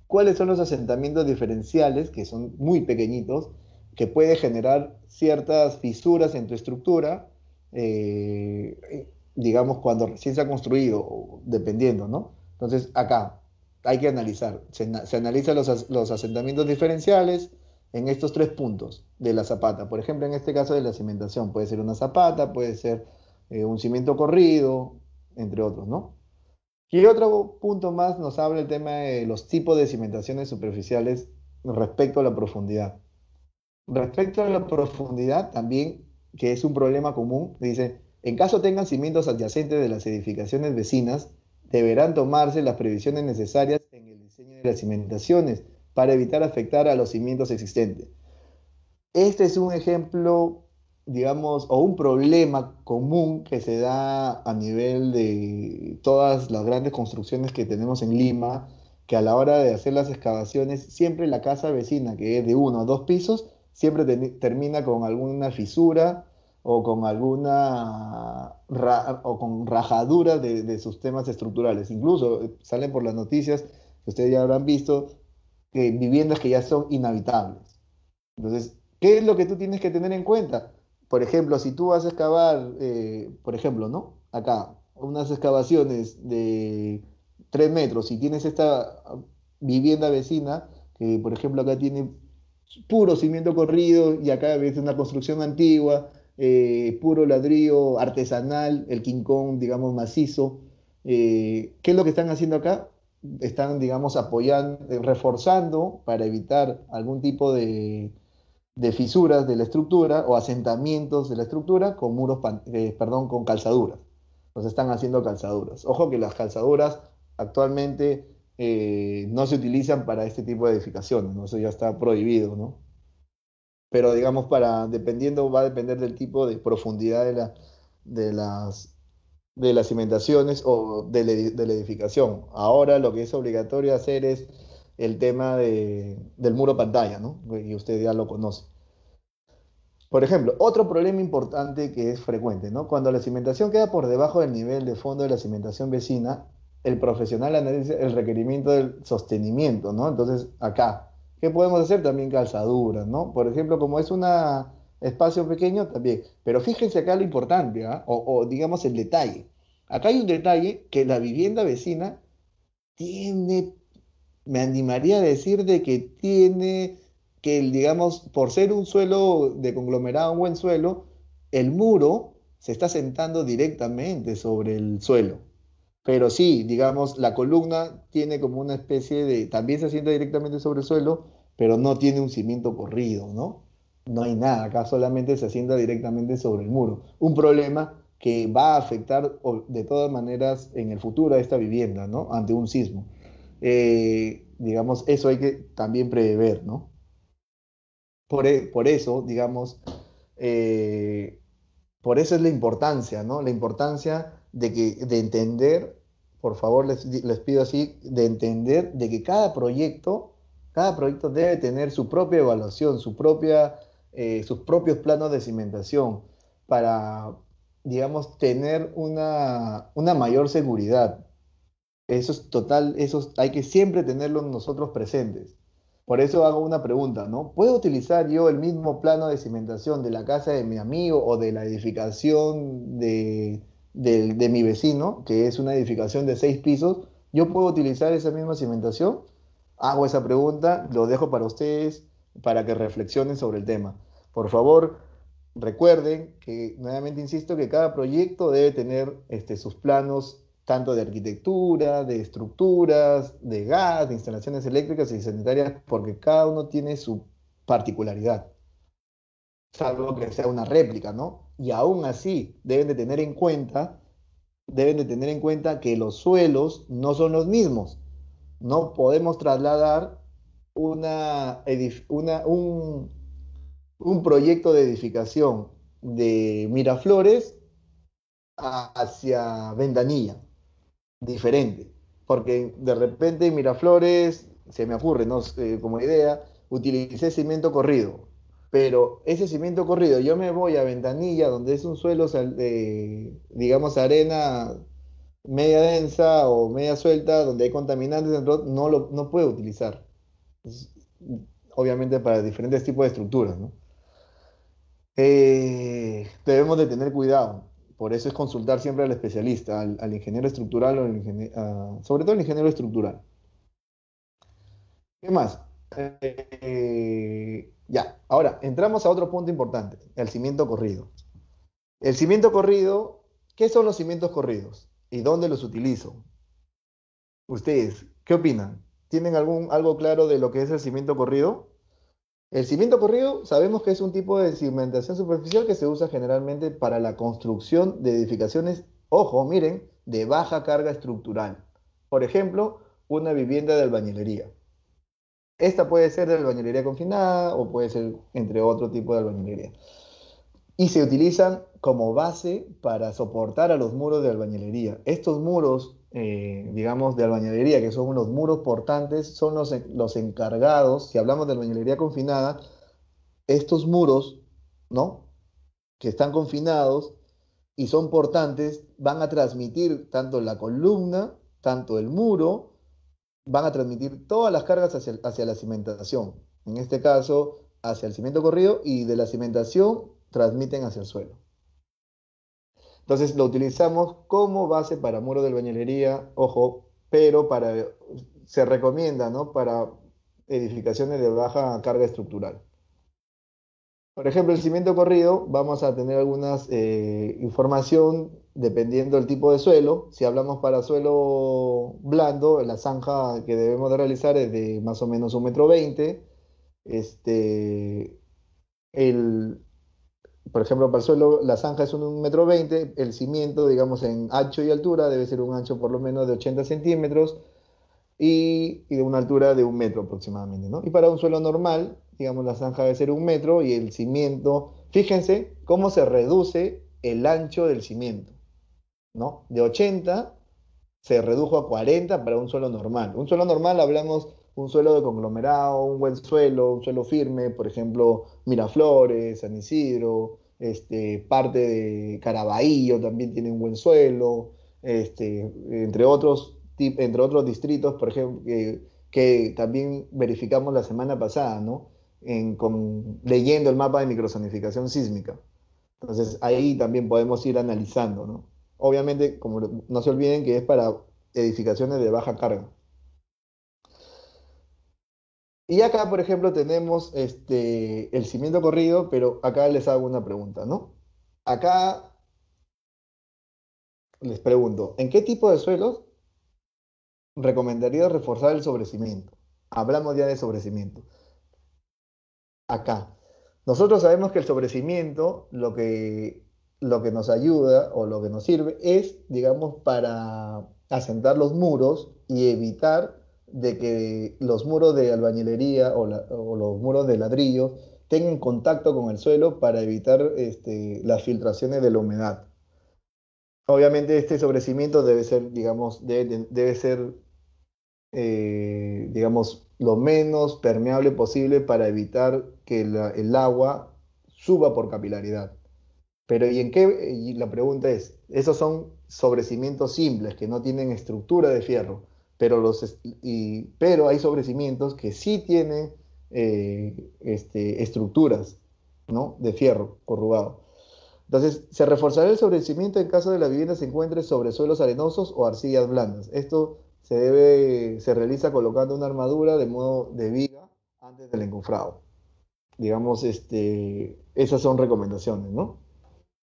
cuáles son los asentamientos diferenciales, que son muy pequeñitos, que puede generar ciertas fisuras en tu estructura, digamos, cuando recién se ha construido, o dependiendo, ¿no? Entonces, acá hay que analizar. Se analizan los asentamientos diferenciales en estos tres puntos de la zapata. Por ejemplo, en este caso de la cimentación, puede ser una zapata, puede ser un cimiento corrido, entre otros, ¿no? Y otro punto más nos habla el tema de los tipos de cimentaciones superficiales respecto a la profundidad. Respecto a la profundidad, también, que es un problema común, dice, en caso tengan cimientos adyacentes de las edificaciones vecinas, deberán tomarse las previsiones necesarias en el diseño de las cimentaciones para evitar afectar a los cimientos existentes. Este es un ejemplo, digamos, o un problema común que se da a nivel de todas las grandes construcciones que tenemos en Lima, que a la hora de hacer las excavaciones, siempre la casa vecina, que es de uno o dos pisos, siempre termina con alguna fisura o con o con rajadura de sus temas estructurales. Incluso salen por las noticias que ustedes ya habrán visto, que viviendas que ya son inhabitables. Entonces, ¿qué es lo que tú tienes que tener en cuenta? Por ejemplo, si tú vas a excavar, por ejemplo, ¿no? Acá, unas excavaciones de 3 metros y tienes esta vivienda vecina, que por ejemplo acá tiene puro cimiento corrido y acá ves una construcción antigua, puro ladrillo artesanal, el quincón, digamos, macizo. ¿Qué es lo que están haciendo acá? Están, digamos, apoyando, reforzando para evitar algún tipo de fisuras de la estructura o asentamientos de la estructura con perdón, con calzaduras. Entonces están haciendo calzaduras. Ojo que las calzaduras actualmente no se utilizan para este tipo de edificaciones, ¿no? Eso ya está prohibido, ¿no? Pero digamos, dependiendo, va a depender del tipo de profundidad de las, de las cimentaciones o de la edificación. Ahora lo que es obligatorio hacer es el tema del muro pantalla, ¿no? Y usted ya lo conoce. Por ejemplo, otro problema importante que es frecuente, ¿no? Cuando la cimentación queda por debajo del nivel de fondo de la cimentación vecina, el profesional analiza el requerimiento del sostenimiento, ¿no? Entonces, acá, ¿qué podemos hacer? También calzaduras, ¿no? Por ejemplo, como es un espacio pequeño, también. Pero fíjense acá lo importante, ¿ah? O digamos el detalle. Acá hay un detalle que la vivienda vecina tiene, me animaría a decir de que tiene, que digamos, por ser un suelo de conglomerado, un buen suelo, el muro se está sentando directamente sobre el suelo. Pero sí, digamos, la columna tiene como una especie de, también se asienta directamente sobre el suelo, pero no tiene un cimiento corrido, ¿no? No hay nada, acá solamente se asienta directamente sobre el muro. Un problema que va a afectar de todas maneras en el futuro a esta vivienda, ¿no? Ante un sismo. Digamos, eso hay que también prever, ¿no? Por eso, digamos, eh, por eso es la importancia, ¿no? La importancia de entender, por favor, les pido así, de entender de que cada proyecto debe tener su propia evaluación, sus propios planos de cimentación para, digamos, tener una mayor seguridad. Eso es total, hay que siempre tenerlo nosotros presentes. Por eso hago una pregunta, ¿no? ¿Puedo utilizar yo el mismo plano de cimentación de la casa de mi amigo o de la edificación de mi vecino, que es una edificación de 6 pisos? ¿Yo puedo utilizar esa misma cimentación? Hago esa pregunta, lo dejo para ustedes, para que reflexionen sobre el tema. Por favor, recuerden que, nuevamente insisto, que cada proyecto debe tener sus planos tanto de arquitectura, de estructuras, de gas, de instalaciones eléctricas y sanitarias, porque cada uno tiene su particularidad, salvo que sea una réplica, ¿no? Y aún así deben de tener en cuenta que los suelos no son los mismos. No podemos trasladar un proyecto de edificación de Miraflores hacia Ventanilla, diferente, porque de repente en Miraflores, se me ocurre, ¿no? Como idea, utilicé cimiento corrido, Pero ese cimiento corrido, yo me voy a Ventanilla, donde es un suelo, digamos, arena media densa o media suelta, donde hay contaminantes dentro, no puedo utilizar. Es- Obviamente para diferentes tipos de estructuras, ¿no? Debemos de tener cuidado. Por eso es consultar siempre al especialista, al ingeniero estructural o sobre todo al ingeniero estructural. ¿Qué más? Ya, ahora entramos a otro punto importante, el cimiento corrido. El cimiento corrido, ¿qué son los cimientos corridos? ¿Y dónde los utilizo? Ustedes, ¿qué opinan? ¿Tienen algo claro de lo que es el cimiento corrido? El cimiento corrido sabemos que es un tipo de cimentación superficial que se usa generalmente para la construcción de edificaciones, ojo, miren, de baja carga estructural. Por ejemplo, una vivienda de albañilería. Esta puede ser de albañilería confinada o puede ser entre otro tipo de albañilería. Y se utilizan como base para soportar a los muros de albañilería. Estos muros, digamos, de albañilería, que son unos muros portantes, son los encargados, si hablamos de albañilería confinada, estos muros, ¿no? Que están confinados y son portantes, van a transmitir tanto la columna, tanto el muro, van a transmitir todas las cargas hacia la cimentación. En este caso, hacia el cimiento corrido y de la cimentación transmiten hacia el suelo. Entonces lo utilizamos como base para muros de albañilería, ojo, pero se recomienda, ¿no? Para edificaciones de baja carga estructural. Por ejemplo, el cimiento corrido, vamos a tener algunas información dependiendo del tipo de suelo. Si hablamos para suelo blando, la zanja que debemos de realizar es de más o menos 1,20 m. Este, el, por ejemplo, para el suelo, la zanja es 1,20 m. El cimiento, digamos, en ancho y altura, debe ser un ancho por lo menos de 80 centímetros y de una altura de 1 metro aproximadamente, ¿no? Y para un suelo normal, digamos, la zanja debe ser 1 metro y el cimiento, fíjense cómo se reduce el ancho del cimiento, ¿no? De 80 se redujo a 40 para un suelo normal. Un suelo normal hablamos un suelo de conglomerado, un buen suelo, un suelo firme, por ejemplo, Miraflores, San Isidro, parte de Caraballo también tiene un buen suelo, entre otros distritos, por ejemplo, que también verificamos la semana pasada, ¿no? Leyendo el mapa de microzonificación sísmica. Entonces ahí también podemos ir analizando, ¿no? Obviamente, como no se olviden que es para edificaciones de baja carga. Y acá, por ejemplo, tenemos el cimiento corrido, pero acá les hago una pregunta, ¿no? Acá les pregunto, ¿en qué tipo de suelos recomendaría reforzar el sobrecimiento? Hablamos ya de sobrecimiento. Acá. Nosotros sabemos que el sobrecimiento lo que nos ayuda o lo que nos sirve es, digamos, para asentar los muros y evitar de que los muros de albañilería o los muros de ladrillo tengan contacto con el suelo para evitar las filtraciones de la humedad. Obviamente este sobrecimiento debe ser, digamos, debe ser digamos, lo menos permeable posible para evitar que el agua suba por capilaridad. Pero ¿y en qué? Y la pregunta es, esos son sobrecimientos simples que no tienen estructura de fierro, pero hay sobrecimientos que sí tienen estructuras, ¿no? De fierro corrugado. Entonces, se reforzará el sobrecimiento en caso de la vivienda se encuentre sobre suelos arenosos o arcillas blandas. Esto se realiza colocando una armadura de modo de viga antes del encofrado. Digamos, esas son recomendaciones, ¿no?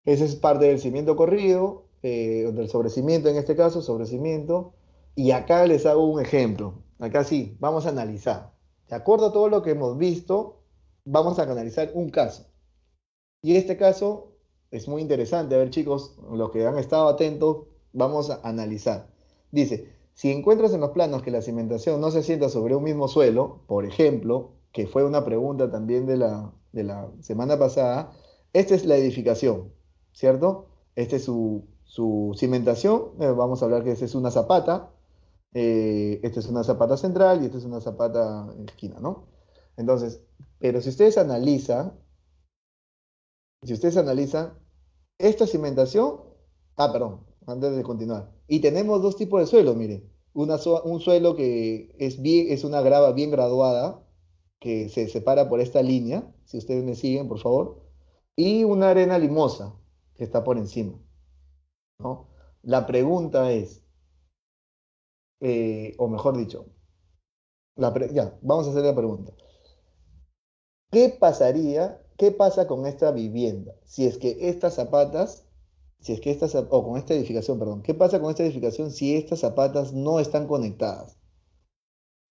Ese es parte del cimiento corrido, del sobrecimiento en este caso, sobrecimiento. Y acá les hago un ejemplo. Acá sí, vamos a analizar. De acuerdo a todo lo que hemos visto, vamos a analizar un caso. Y este caso es muy interesante. A ver, chicos, los que han estado atentos, vamos a analizar. Dice, si encuentras en los planos que la cimentación no se sienta sobre un mismo suelo, por ejemplo, que fue una pregunta también de la semana pasada, esta es la edificación, ¿cierto? Esta es su cimentación. Vamos a hablar que esta es una zapata. Esta es una zapata central y esta es una zapata en esquina, ¿no? Entonces, pero si ustedes analizan, Si ustedes analizan, esta cimentación, perdón, antes de continuar, y tenemos dos tipos de suelo, miren, un suelo que es una grava bien graduada, que se separa por esta línea, si ustedes me siguen, por favor, y una arena limosa, que está por encima, ¿no? La pregunta es, o mejor dicho, ya, vamos a hacer la pregunta. ¿Qué pasa con esta vivienda? Si es que estas zapatas, si es que estas, o con esta edificación, perdón, ¿qué pasa con esta edificación si estas zapatas no están conectadas?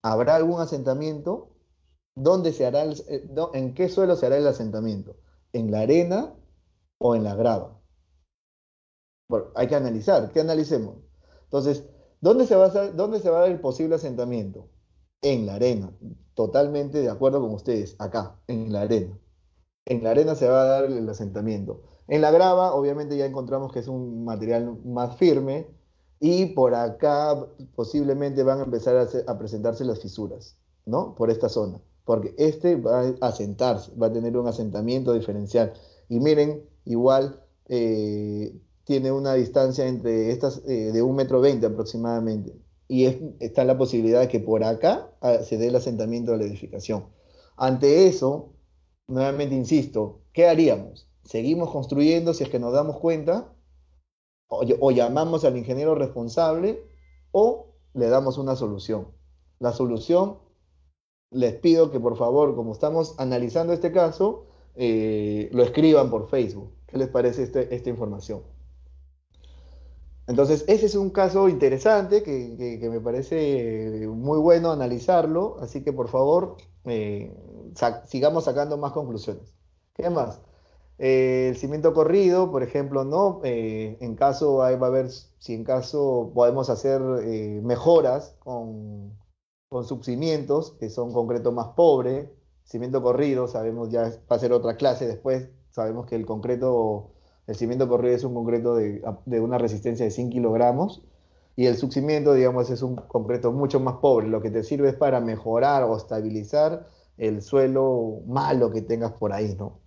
¿Habrá algún asentamiento? ¿Dónde se hará en qué suelo se hará el asentamiento? ¿En la arena o en la grava? Bueno, hay que analizar, ¿qué analicemos? Entonces, ¿dónde se va a dar el posible asentamiento? En la arena. Totalmente de acuerdo con ustedes, acá, en la arena. En la arena se va a dar el asentamiento. En la grava, obviamente ya encontramos que es un material más firme y por acá posiblemente van a empezar a presentarse las fisuras, ¿no? Por esta zona, porque este va a asentarse, va a tener un asentamiento diferencial. Y miren, igual tiene una distancia entre estas de 1,20 m aproximadamente. Y está la posibilidad de que por acá se dé el asentamiento de la edificación. Ante eso, nuevamente insisto, ¿qué haríamos? ¿Seguimos construyendo si es que nos damos cuenta? ¿O llamamos al ingeniero responsable? ¿O le damos una solución? La solución, les pido que por favor, como estamos analizando este caso, lo escriban por Facebook. ¿Qué les parece esta información? Entonces, ese es un caso interesante que me parece muy bueno analizarlo, así que por favor, sigamos sacando más conclusiones. ¿Qué más? El cimiento corrido, por ejemplo, ¿no? En caso, ahí va a haber, si en caso podemos hacer mejoras con subcimientos, que son concreto más pobre, cimiento corrido, sabemos ya va a ser otra clase después, sabemos que el cimiento corrido es un concreto de una resistencia de 100 kilogramos, y el subcimiento, digamos, es un concreto mucho más pobre, lo que te sirve es para mejorar o estabilizar el suelo malo que tengas por ahí, ¿no?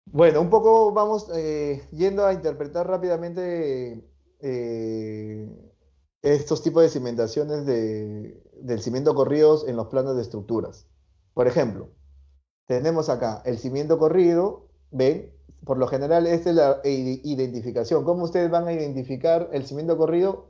Bueno, un poco vamos yendo a interpretar rápidamente eh, estos tipos de cimentaciones del cimiento corridos en los planos de estructuras. Por ejemplo, tenemos acá el cimiento corrido, ven, por lo general esta es la identificación. ¿Cómo ustedes van a identificar el cimiento corrido?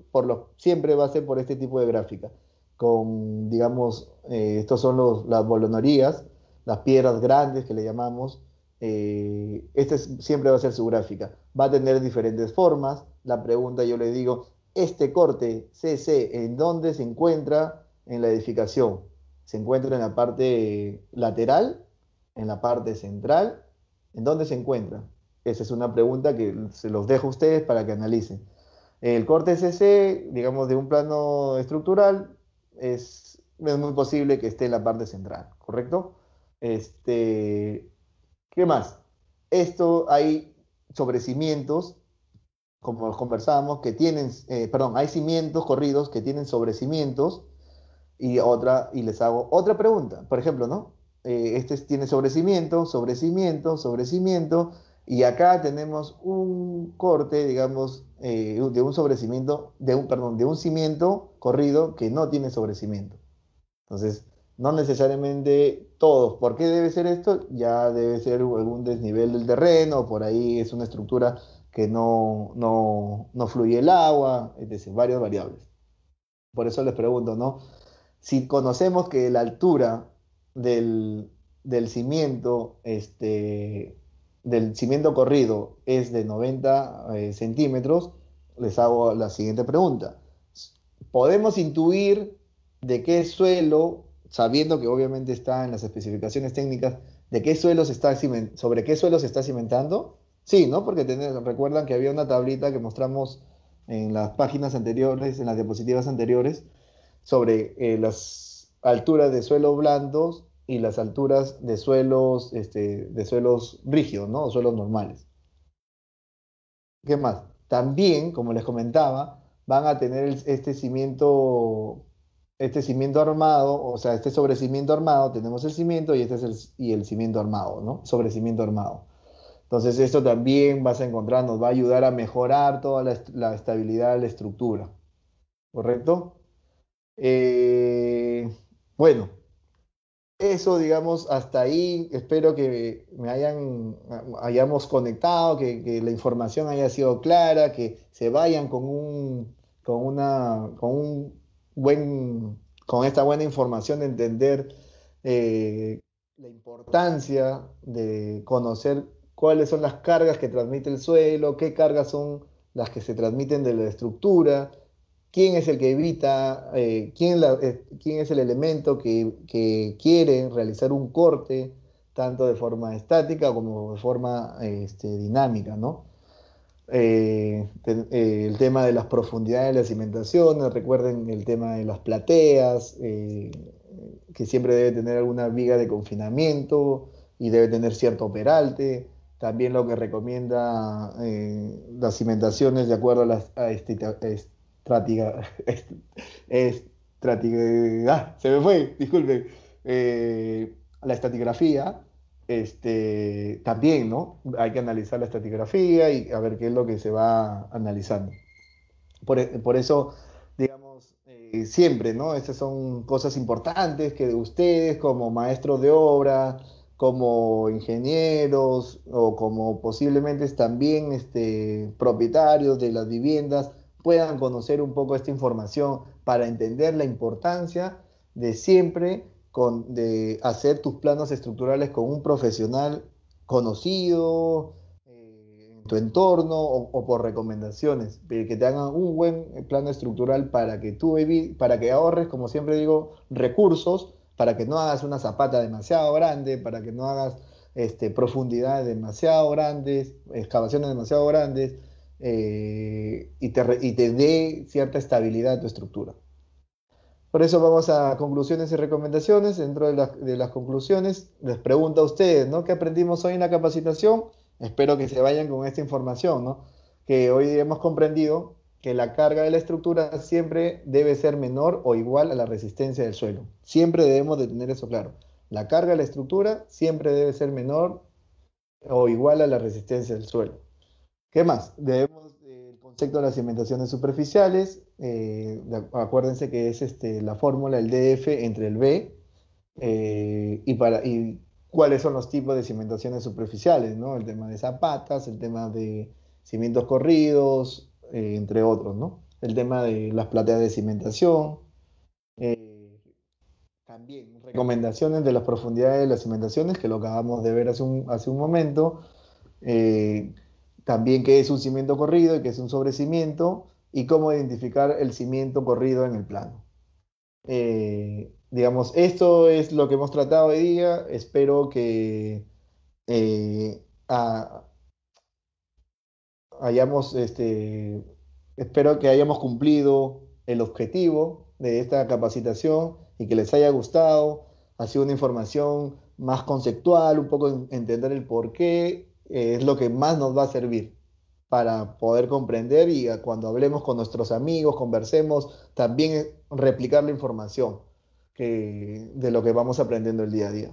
Siempre va a ser por este tipo de gráfica, con, digamos, estos son las bolonorías, las piedras grandes que le llamamos. Siempre va a ser su gráfica. Va a tener diferentes formas. La pregunta yo le digo, este corte CC, ¿en dónde se encuentra en la edificación? ¿Se encuentra en la parte lateral? ¿En la parte central? ¿En dónde se encuentra? Esa es una pregunta que se los dejo a ustedes para que analicen. El corte CC, digamos, de un plano estructural, es muy posible que esté en la parte central, ¿correcto? Este, ¿Qué más? Esto hay sobre cimientos, como conversábamos, hay cimientos corridos que tienen sobre cimientos y les hago otra pregunta. Por ejemplo, ¿no? Tiene sobrecimiento, sobrecimiento, sobrecimiento, y acá tenemos un corte, digamos, de un sobrecimiento, perdón, de un cimiento corrido que no tiene sobrecimiento. Entonces, no necesariamente todos. ¿Por qué debe ser esto? Ya debe ser algún desnivel del terreno, por ahí es una estructura que no fluye el agua, es decir, varias variables. Por eso les pregunto, ¿no? Si conocemos que la altura del, del cimiento, del cimiento corrido es de 90 centímetros, les hago la siguiente pregunta. ¿Podemos intuir de qué suelo, sabiendo que obviamente está en las especificaciones técnicas, de qué suelo sobre qué suelo se está cimentando? Sí, ¿no? Porque recuerdan que había una tablita que mostramos en las páginas anteriores, en las diapositivas anteriores, sobre las alturas de suelos blandos y las alturas de suelos rígidos, ¿no? O suelos normales. ¿Qué más? También, como les comentaba, van a tener este cimiento. este cimiento armado, o sea, este sobrecimiento armado, tenemos el cimiento y este es el cimiento armado, ¿no? Sobrecimiento armado. Entonces, esto también vas a encontrar, nos va a ayudar a mejorar toda la estabilidad de la estructura, ¿correcto? Eh, bueno, eso, digamos, hasta ahí. Espero que hayamos conectado, que la información haya sido clara, que se vayan con un buen, con esta buena información de entender eh, la importancia de conocer cuáles son las cargas que transmite el suelo, qué cargas son las que se transmiten de la estructura, quién es el que evita, quién es el elemento que quiere realizar un corte, tanto de forma estática como de forma dinámica, ¿no? El tema de las profundidades de las cimentaciones, recuerden el tema de las plateas, que siempre debe tener alguna viga de confinamiento y debe tener cierto peralte. También lo que recomienda las cimentaciones de acuerdo a las estratiga- est- se me fue, disculpe. La estratigrafía, también, ¿no? Hay que analizar la estratigrafía y a ver qué es lo que se va analizando. Por eso, digamos, siempre, ¿no? Estas son cosas importantes que de ustedes como maestros de obra, como ingenieros o como posiblemente también propietarios de las viviendas puedan conocer un poco esta información para entender la importancia de siempre de hacer tus planos estructurales con un profesional conocido, en tu entorno o por recomendaciones, que te hagan un buen plano estructural para que para que ahorres, como siempre digo, recursos, para que no hagas una zapata demasiado grande, para que no hagas profundidades demasiado grandes, excavaciones demasiado grandes, y te dé cierta estabilidad a tu estructura. Por eso vamos a conclusiones y recomendaciones. Dentro de las conclusiones, les pregunto a ustedes, ¿no? ¿Qué aprendimos hoy en la capacitación? Espero que se vayan con esta información, ¿no? Que hoy hemos comprendido que la carga de la estructura siempre debe ser menor o igual a la resistencia del suelo. Siempre debemos de tener eso claro. La carga de la estructura siempre debe ser menor o igual a la resistencia del suelo. ¿Qué más? Debemos el concepto de las cimentaciones superficiales. Acuérdense que es la fórmula, el DF entre el B, y cuáles son los tipos de cimentaciones superficiales, ¿no? El tema de zapatas, el tema de cimientos corridos, entre otros, ¿no? El tema de las plateas de cimentación. eh, También recomendaciones de las profundidades de las cimentaciones, que lo acabamos de ver hace un momento. eh, También qué es un cimiento corrido y qué es un sobrecimiento y cómo identificar el cimiento corrido en el plano. Digamos, esto es lo que hemos tratado hoy día. Espero que eh, a- hayamos, espero que hayamos cumplido el objetivo de esta capacitación y que les haya gustado. Ha sido una información más conceptual, un poco entender el por qué, es lo que más nos va a servir para poder comprender y cuando hablemos con nuestros amigos, conversemos, también replicar la información de lo que vamos aprendiendo el día a día.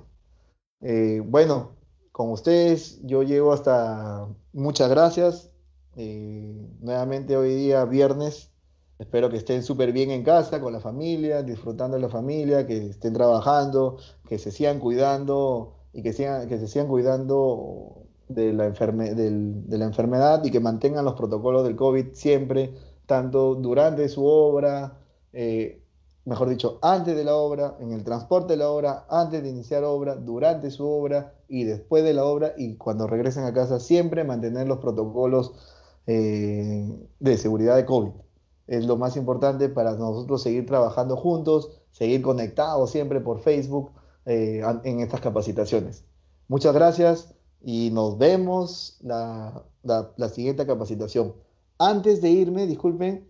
Bueno, con ustedes yo llego hasta muchas gracias. Nuevamente hoy día viernes. Espero que estén súper bien en casa con la familia, disfrutando de la familia, que estén trabajando, que se sigan cuidando y que se sigan cuidando de de la enfermedad y que mantengan los protocolos del COVID siempre, tanto durante su obra, eh, mejor dicho, antes de la obra, en el transporte de la obra, antes de iniciar obra, durante su obra y después de la obra y cuando regresen a casa, siempre mantener los protocolos de seguridad de COVID. Es lo más importante para nosotros seguir trabajando juntos, seguir conectados siempre por Facebook en estas capacitaciones. Muchas gracias y nos vemos la siguiente capacitación. Antes de irme, disculpen,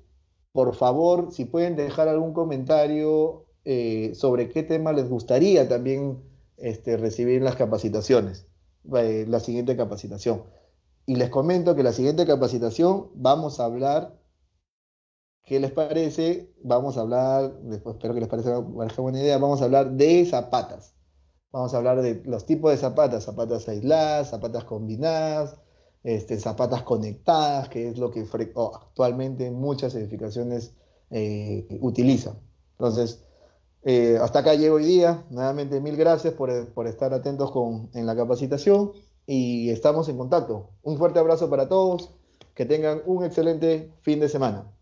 por favor, si pueden dejar algún comentario sobre qué tema les gustaría también recibir en las capacitaciones, la siguiente capacitación. Y les comento que la siguiente capacitación vamos a hablar ¿Qué les parece? Vamos a hablar, después espero que les parezca buena idea, vamos a hablar de zapatas. Vamos a hablar de los tipos de zapatas, zapatas aisladas, zapatas combinadas, zapatas conectadas, que es lo que actualmente muchas edificaciones utilizan. Entonces, hasta acá llego hoy día. Nuevamente, mil gracias por estar atentos en la capacitación y estamos en contacto. Un fuerte abrazo para todos. Que tengan un excelente fin de semana.